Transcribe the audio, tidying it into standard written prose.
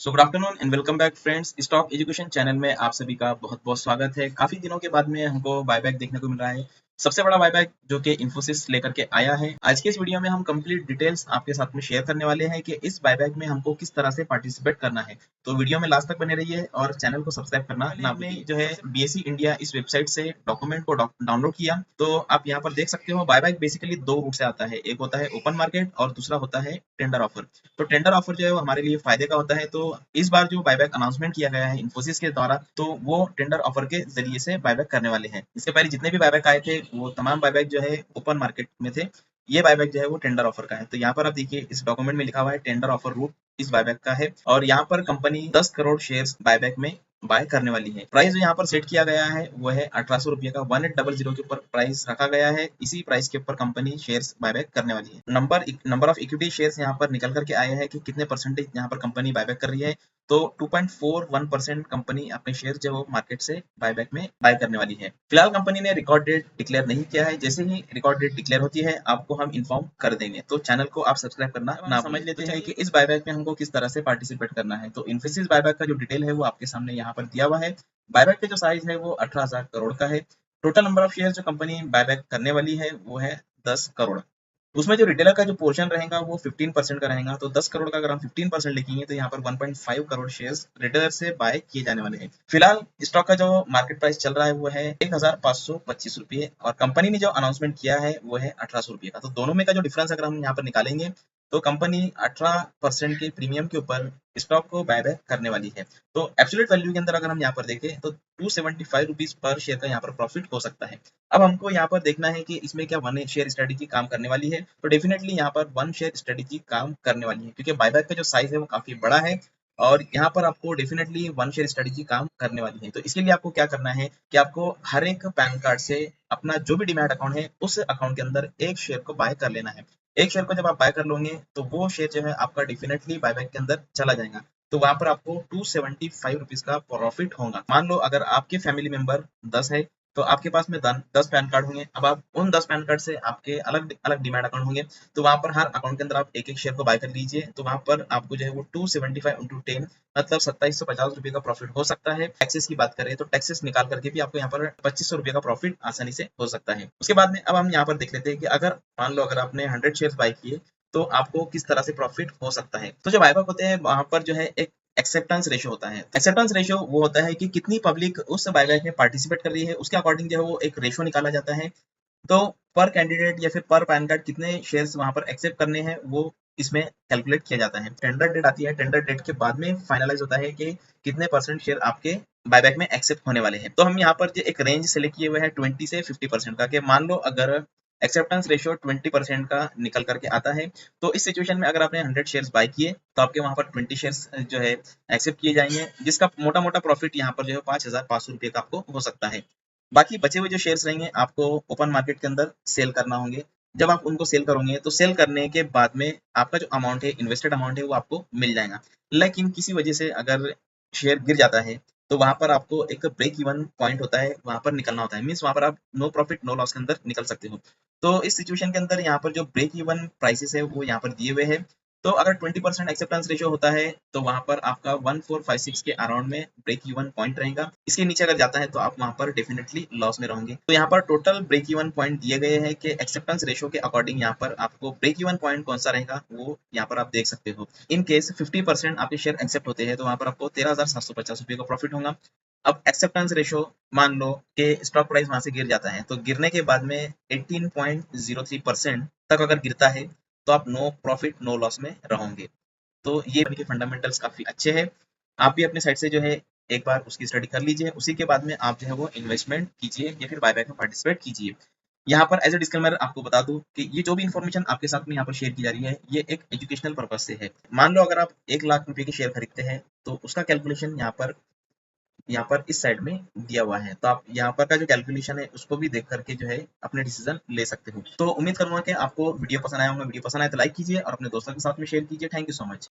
So good afternoon and welcome back friends. Stock education channel में आप सभी का बहुत बहुत स्वागत है। काफी दिनों के बाद में हमको बायबैक देखने को मिल रहा है, सबसे बड़ा बायबैक जो कि इन्फोसिस लेकर के आया है। आज के इस वीडियो में हम कंप्लीट डिटेल्स आपके साथ में शेयर करने वाले हैं कि इस बायबैक में हमको किस तरह से पार्टिसिपेट करना है। तो वीडियो में लास्ट तक बने रहिए और चैनल को सब्सक्राइब करना ना भूलिए। जो है बीएसई इंडिया इस वेबसाइट से डॉक्यूमेंट को डाउनलोड किया, तो आप यहाँ पर देख सकते हो बायबैक बेसिकली दो रूट से आता है। एक होता है ओपन मार्केट और दूसरा होता है टेंडर ऑफर। तो टेंडर ऑफर जो है वो हमारे लिए फायदे का होता है। तो इस बार जो बायबैक अनाउंसमेंट किया गया है इन्फोसिस के द्वारा, तो वो टेंडर ऑफर के जरिए से बायबैक करने वाले हैं। इसके पहले जितने भी बायबैक आए थे वो तमाम बायबैक जो है ओपन मार्केट में थे। ये बायबैक जो है वो टेंडर ऑफर का है। तो यहाँ पर आप देखिए इस डॉक्यूमेंट में लिखा हुआ है टेंडर ऑफर रूट इस बायबैक का है, और यहाँ पर कंपनी 10 करोड़ शेयर्स बायबैक में बाय करने वाली है। प्राइस जो यहाँ पर सेट किया गया है वो है 1800 रुपये का। 1800 के ऊपर प्राइस रखा गया है। इसी प्राइस के ऊपर कंपनी शेयर्स बायबैक करने वाली है। नंबर ऑफ इक्विटी शेयर्स यहाँ पर निकल करके आए हैं कि कितने परसेंटेज यहाँ पर कंपनी बायबैक कर रही है। तो 2.41% कंपनी अपने शेयर जो वो मार्केट से बायबैक में बाय करने वाली है। फिलहाल कंपनी ने रिकॉर्ड डेट डिक्लेयर नहीं किया है। जैसे ही रिकॉर्ड डेट डिक्लेयर होती है आपको हम इन्फॉर्म कर देंगे। तो चैनल को आप सब्सक्राइब करना ना समझ लेते हैं कि इस बायबैक में हमको किस तरह से पार्टिसिपेट करना है। तो इन्फोसिस बायबैक का जो डिटेल है वो आपके सामने यहाँ पर दिया हुआ है। बायबैक का जो साइज है वो 18,000 करोड़ का है। टोटल नंबर ऑफ शेयर जो कंपनी बायबैक करने वाली है वो है 10 करोड़। उसमें जो रिटेलर का जो पोर्शन रहेगा वो 15% का रहेगा। तो 10 करोड़ का अगर हम 15% लिखेंगे तो यहाँ पर 1.5 करोड़ शेयर्स रिटेलर से बाय किए जाने वाले हैं। फिलहाल स्टॉक का जो मार्केट प्राइस चल रहा है वो है 1525 रुपये, और कंपनी ने जो अनाउंसमेंट किया है वो है 1800 रुपये का। तो दोनों में का जो डिफरेंस अगर हम यहाँ पर निकालेंगे तो कंपनी 18% के प्रीमियम के ऊपर स्टॉक को बायबैक करने वाली है। तो एब्सोल्यूट वैल्यू के अंदर अगर हम यहाँ पर देखें तो 275 रुपीज पर शेयर का यहाँ पर प्रॉफिट हो सकता है। अब हमको यहाँ पर देखना है कि इसमें क्या वन शेयर स्ट्रेटेजी काम करने वाली है। तो डेफिनेटली यहाँ पर वन शेयर स्ट्रेटेजी काम करने वाली है, क्योंकि बायबैक का जो साइज है वो काफी बड़ा है और यहाँ पर आपको डेफिनेटली वन शेयर स्ट्रेटेजी काम करने वाली है। तो इसके लिए आपको क्या करना है कि आपको हर एक पैन कार्ड से अपना जो भी डीमैट अकाउंट है उस अकाउंट के अंदर एक शेयर को बाय कर लेना है। एक शेयर को जब आप बाय कर लोगे तो वो शेयर जो है आपका डेफिनेटली बायबैक के अंदर चला जाएगा। तो वहां पर आपको 275 रुपीज का प्रॉफिट होगा। मान लो अगर आपके फैमिली मेंबर 10 है तो आपके पास में 10 पैन कार्ड होंगे। अब आप उन 10 पैन कार्ड से आपके अलग अलग डीमैट अकाउंट होंगे, तो वहां पर हर अकाउंट के अंदर आप एक एक शेयर को बाय कर लीजिए। तो वहां पर आपको जो है वो 275 इंटू 10 मतलब 2750 रुपये का प्रॉफिट हो सकता है। टैक्सेस की बात करें तो टैक्सेस निकाल करके भी आपको यहाँ पर 2500 रुपये का प्रॉफिट आसानी से हो सकता है। उसके बाद में अब हम यहाँ पर देख लेते हैं कि अगर मान लो अगर आपने 100 शेयर बाय किए तो आपको किस तरह से प्रॉफिट हो सकता है। तो जो बायबैक होते हैं वहां पर जो है एक एक्सेप्टेंस रेशियो होता है। एक्सेप्टेंस रेशियो वो होता है कि कितनी पब्लिक उस बायबैक में पार्टिसिपेट कर रही है, उसके अकॉर्डिंग जो है वो एक रेशियो निकाला जाता है। तो पर कैंडिडेट या फिर पर पैन कार्ड कितने शेयर्स वहां पर एक्सेप्ट करने हैं वो इसमें कैलकुलेट किया जाता है। टेंडर डेट आती है, टेंडर डेट के बाद में फाइनलाइज होता है कि कितने परसेंट शेयर आपके बायबैक में एक्सेप्ट होने वाले हैं। तो हम यहाँ पर जो एक रेंज सेलेक्ट किए हुए हैं 20 से 50% का, कि मान लो अगर एक्सेप्टेंस रेशियो 20% का निकल करके आता है तो इस सिचुएशन में अगर आपने 100 शेयर्स बाय किए तो आपके वहां पर 20 शेयर्स जो है एक्सेप्ट किए जाएंगे, जिसका मोटा मोटा प्रॉफिट यहाँ पर जो है 5500 रुपये का आपको हो सकता है। बाकी बचे हुए जो शेयर्स रहेंगे आपको ओपन मार्केट के अंदर सेल करना होंगे। जब आप उनको सेल करोगे तो सेल करने के बाद में आपका जो अमाउंट है, इन्वेस्टेड अमाउंट है, वो आपको मिल जाएगा। लेकिन किसी वजह से अगर शेयर गिर जाता है तो वहां पर आपको एक ब्रेक इवन पॉइंट होता है, वहां पर निकलना होता है। मीन्स वहां पर आप नो प्रॉफिट नो लॉस के अंदर निकल सकते हो। तो इस सिचुएशन के अंदर यहाँ पर जो ब्रेक इवन प्राइसेस है वो यहाँ पर दिए हुए हैं। तो अगर 20% एक्सेप्टेंस रेशियो होता है तो वहां पर आपका 1456 के अराउंड में ब्रेक इवन पॉइंट रहेगा। इसके नीचे अगर जाता है तो आप वहां पर डेफिनेटली लॉस में रहोगे। तो यहाँ पर टोटल ब्रेक इवन पॉइंट दिए गए हैं कि एक्सेप्टेंस रेशियो के अकॉर्डिंग यहाँ पर आपको ब्रेक इवन पॉइंट कौन सा रहेगा वो यहाँ पर आप देख सकते हो। इन केस 50% आपके शेयर एक्सेप्ट होते हैं तो वहां पर आपको 13,750 रुपये का प्रॉफिट होगा। अब एक्सेप्टेंस रेशियो मान लो कि स्टॉक प्राइस वहां से गिर जाता है, तो गिरने के बाद में 18.03% तक अगर गिरता है तो आप नो प्रॉफिट नो लॉस में रहोगे। तो ये के फंडामेंटल्स काफी अच्छे हैं। आप भी अपने साइड से जो है एक बार उसकी स्टडी कर लीजिए, उसी के बाद में आप जो है वो इन्वेस्टमेंट कीजिए या फिर बायबैक में पार्टिसिपेट कीजिए। यहाँ पर एज ए डिस्क्लेमर आपको बता दूं कि ये जो भी इन्फॉर्मेशन आपके साथ में यहाँ पर शेयर की जा रही है ये एक एजुकेशनल पर्पज से है। मान लो अगर आप 1 लाख रुपए के शेयर खरीदते हैं तो उसका कैलकुलेशन यहाँ पर इस साइड में दिया हुआ है। तो आप यहाँ पर का जो कैलकुलेशन है उसको भी देख करके जो है अपने डिसीजन ले सकते हो। तो उम्मीद करूंगा कि आपको वीडियो पसंद आया होगा। वीडियो पसंद आए तो लाइक कीजिए और अपने दोस्तों के साथ में शेयर कीजिए। Thank you so much.